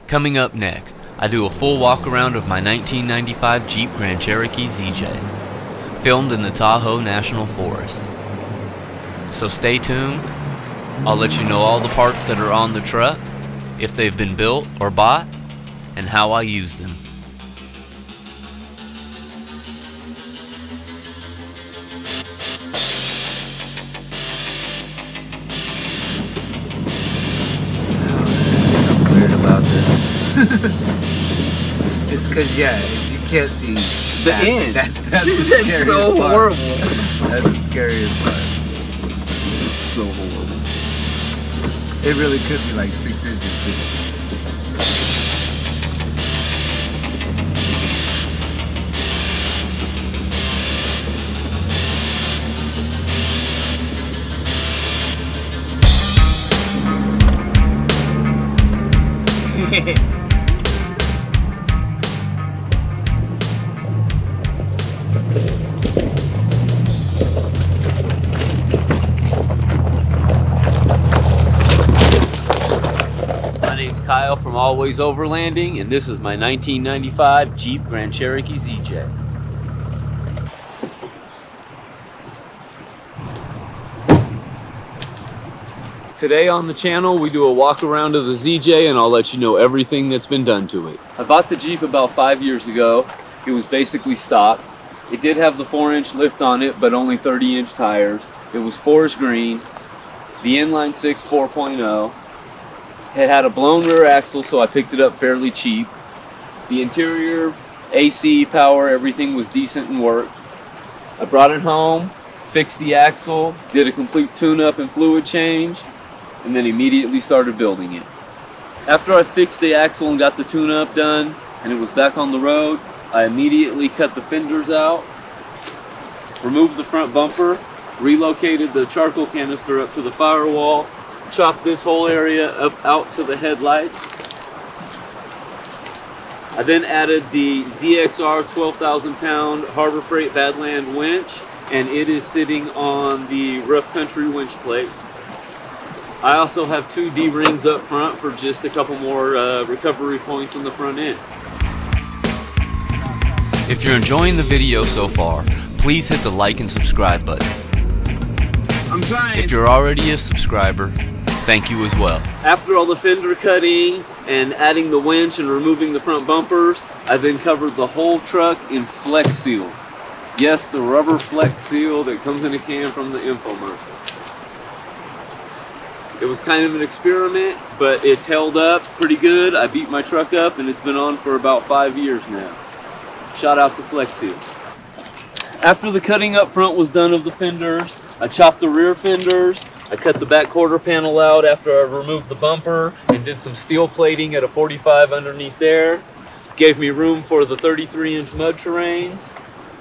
Coming up next, I do a full walk around of my 1995 Jeep Grand Cherokee ZJ, filmed in the Tahoe National Forest. So stay tuned. I'll let you know all the parts that are on the truck, if they've been built or bought, and how I use them. Something weird about this. It's because, yeah, you can't see the end. That's the scariest so part. Horrible. That's the scariest part. So horrible. It really could be like 6 inches too. My name's Kyle from Always Overlanding, and this is my 1995 Jeep Grand Cherokee ZJ. Today on the channel we do a walk around of the ZJ, and I'll let you know everything that's been done to it. I bought the Jeep about 5 years ago. It was basically stock. It did have the 4-inch lift on it, but only 30-inch tires. It was forest green. The inline 6 4.0. It had a blown rear axle, so I picked it up fairly cheap. The interior, AC, power, everything was decent and worked. I brought it home, fixed the axle, did a complete tune-up and fluid change, and then immediately started building it. After I fixed the axle and got the tune-up done, and it was back on the road, I immediately cut the fenders out, removed the front bumper, relocated the charcoal canister up to the firewall, chopped this whole area up out to the headlights. I then added the ZXR 12,000 pound Harbor Freight Badland winch, and it is sitting on the rough country winch plate. I also have 2 D-rings up front for just a couple more recovery points on the front end. If you're enjoying the video so far, please hit the like and subscribe button. I'm trying. If you're already a subscriber, thank you as well. After all the fender cutting and adding the winch and removing the front bumpers, I then covered the whole truck in Flex Seal. Yes, the rubber Flex Seal that comes in a can from the infomercial. It was kind of an experiment, but it's held up pretty good. I beat my truck up and it's been on for about 5 years now. Shout out to Flex Seal. After the cutting up front was done of the fenders, I chopped the rear fenders. I cut the back quarter panel out after I removed the bumper and did some steel plating at a 45 underneath there. Gave me room for the 33-inch mud terrains.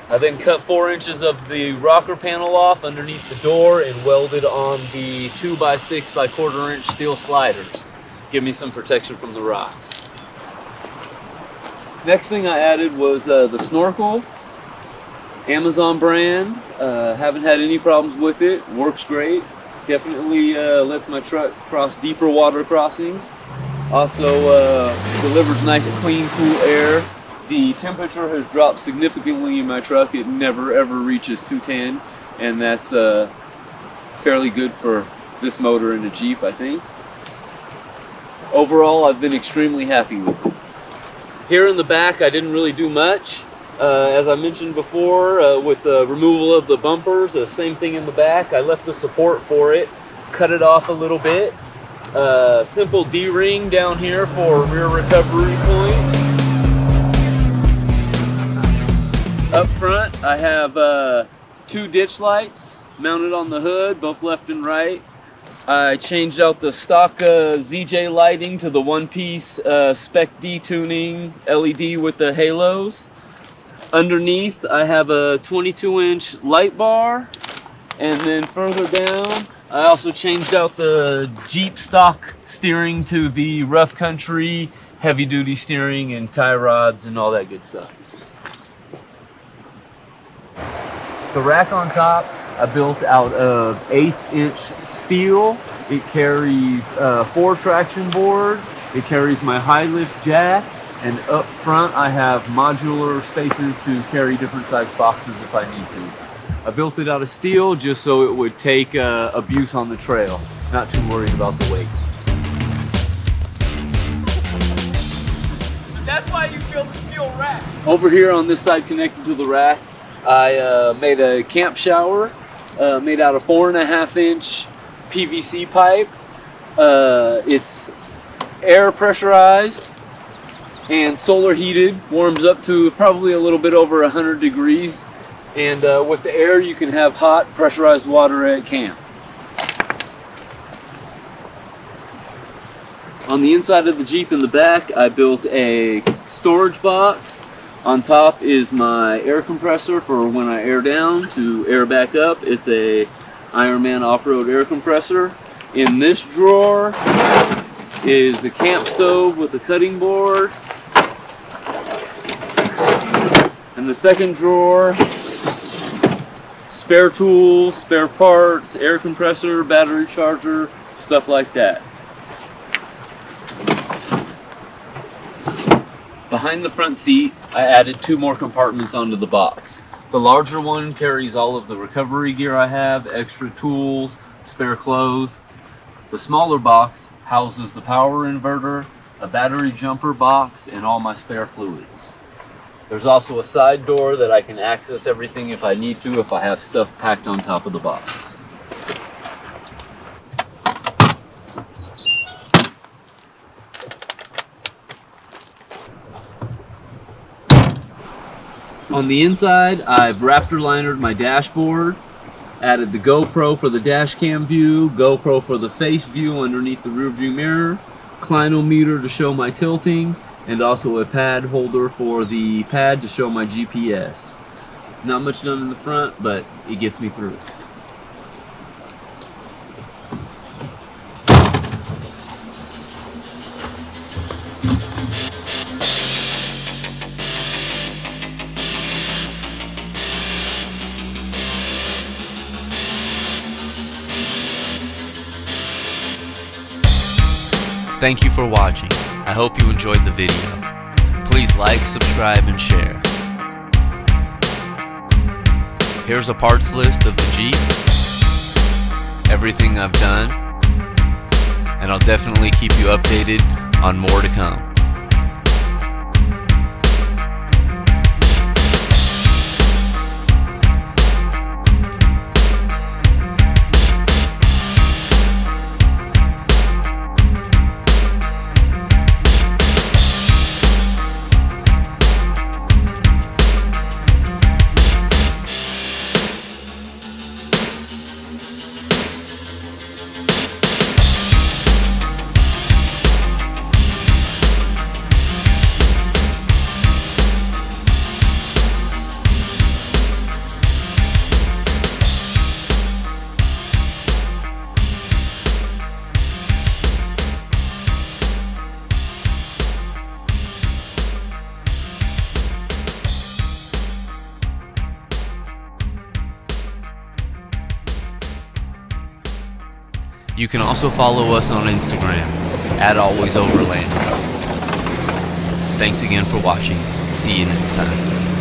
I then cut 4 inches of the rocker panel off underneath the door and welded on the 2x6 by 1/4 inch steel sliders. Give me some protection from the rocks. Next thing I added was the Snorkel. Amazon brand. Haven't had any problems with it. Works great. Definitely lets my truck cross deeper water crossings. Also delivers nice, clean, cool air. The temperature has dropped significantly in my truck. It never ever reaches 210, and that's fairly good for this motor in a Jeep, I think. Overall, I've been extremely happy with it. Here in the back, I didn't really do much. As I mentioned before, with the removal of the bumpers, same thing in the back. I left the support for it, cut it off a little bit. Simple D-ring down here for rear recovery point. Up front, I have 2 ditch lights mounted on the hood, both left and right. I changed out the stock ZJ lighting to the one-piece Spec D tuning LED with the halos. Underneath, I have a 22-inch light bar, and then further down, I also changed out the Jeep stock steering to the rough country, heavy-duty steering and tie rods and all that good stuff. The rack on top, I built out of 1/8 inch steel. It carries 4 traction boards. It carries my high lift jack, and up front I have modular spaces to carry different size boxes if I need to. I built it out of steel just so it would take abuse on the trail. Not too worried about the weight. That's why you built a steel rack. Over here on this side connected to the rack, I made a camp shower made out of 4.5-inch PVC pipe. It's air pressurized and solar heated, warms up to probably a little bit over 100 degrees. And with the air, you can have hot pressurized water at camp. On the inside of the Jeep in the back, I built a storage box. On top is my air compressor for when I air down to air back up. It's a Ironman off-road air compressor. In this drawer is the camp stove with a cutting board. In the second drawer, spare tools, spare parts, air compressor, battery charger, stuff like that. Behind the front seat, I added 2 more compartments onto the box. The larger one carries all of the recovery gear I have, extra tools, spare clothes. The smaller box houses the power inverter, a battery jumper box, and all my spare fluids. There's also a side door that I can access everything if I need to, if I have stuff packed on top of the box. On the inside, I've Raptor linered my dashboard, added the GoPro for the dash cam view, GoPro for the face view underneath the rear view mirror, clinometer to show my tilting, and also a pad holder for the pad to show my GPS. Not much done in the front, but it gets me through. Thank you for watching. I hope you enjoyed the video. Please like, subscribe, and share. Here's a parts list of the Jeep, everything I've done, and I'll definitely keep you updated on more to come. You can also follow us on Instagram at Always Overlanding. Thanks again for watching. See you next time.